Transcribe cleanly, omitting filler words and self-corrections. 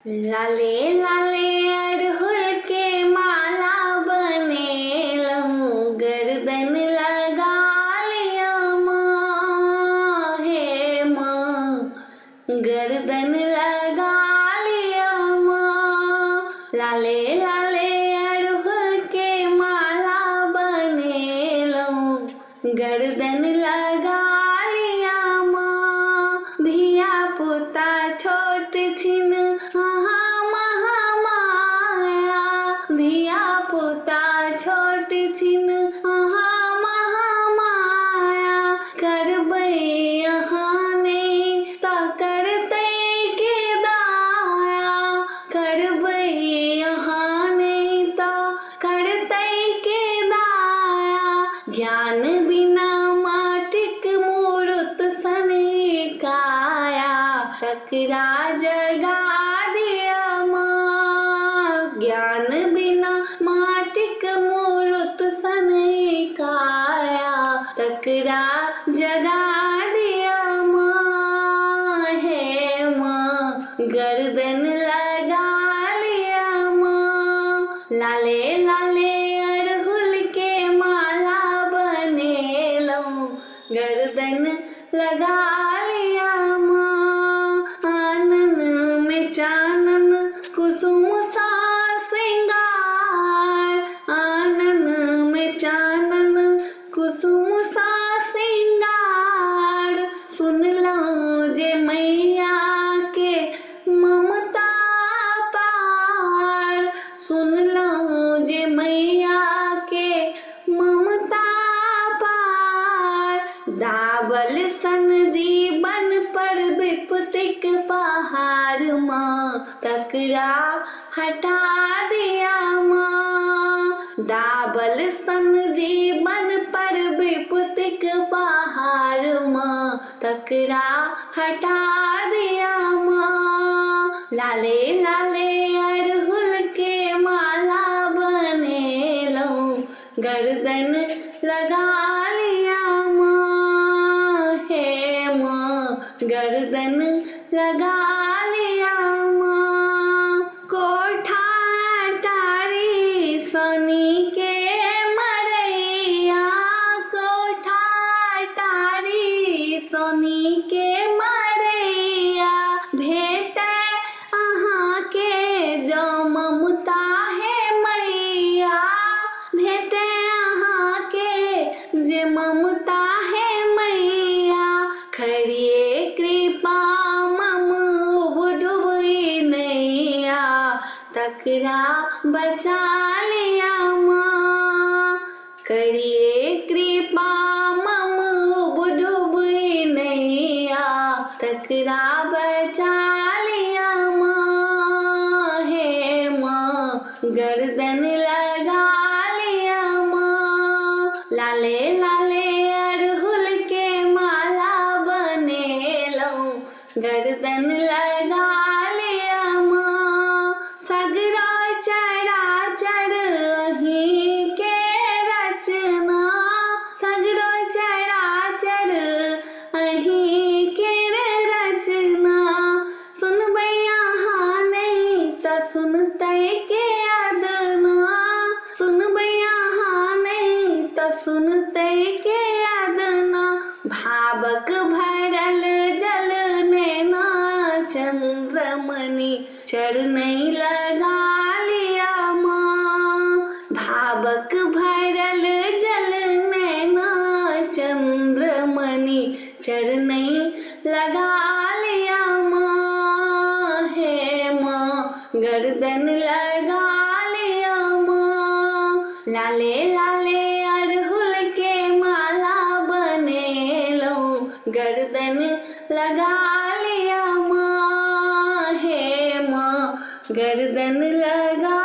लाले लाले अड़हुल के माला बनेलहुँ, गर्दन लगा लिया माँ, हे माँ गर्दन लगा लिया माँ। लाले लाले अड़हुल के माला बनेलहुँ, गर्दन लगा लिया माँ। धिया पुता छोट छिन महामाया, धिया पुता छोट छिन महामाया। करबै यहाँ नहीं तो करतै के दाया, करबै यहाँ नहीं तो करतै के दाया। ज्ञान बिना माटिक मूरत सन काया, ककरा जगा दिया माँ। ज्ञान बिना माटिक मूरत सन काया, ककरा जगा दिया माँ, हे माँ गर्दन लगा लिया माँ। लाले लाले अड़हुल के माला बनेलहुँ, गर्दन लगा लिया माँ। आनन में चानन कुसुम सा श्रृंगार, आनन में चानन कुसुम सा श्रृंगार। सुन लो जे मैया के ममता पार, सुन लो जे मैया के ममता पार। दाबल सन जीवन पर विपतिक पहाड़ माँ, ककरा हटा दिया माँ। दाबल सन जीवन पर विपतिक पहाड़ माँ, ककरा हटा दिया माँ। लाले लाले अड़हुल के माला बनेलहुँ, गर्दन लगा लिया माँ, हे माँ गर्दन लगा लिया माँ। कोठा टारी सोनी के मरैया, कोठा टारी सोनी के मरैया। भेटै अहाँ के जो ममता है मैया, भेटै अहाँ के जे ममता है मैया। खड़िए कृपा मम डूबी नैया, तकरा बचा लिया माँ। करिए कृपा मम डूबी नैया, तकरा बचा लिया माँ, हे माँ गर्दन लगा लिया माँ। लाले लाले अड़हुल के माला बनेलहुँ, गर्दन लगा लिया माँ। सगरो चराचर अहीं के रचना, सगरो चराचर अहीं के रचना। सुनबै यहाँ नहीं तो सुनतै के अदना, सुनबै यहाँ नहीं तो सुनतै के अदना। भावक भरल जल नैना चंद्रमणि, चरणै लगा लिया माँ। भावक भरल जल नैना चंद्रमणि, चरणै लगा लिया माँ, हे माँ गर्दन लगा लिया माँ। लाले लाले अड़हुल के माला बनेलहुँ, गर्दन लगा लिया माँ, हे माँ गर्दन लगा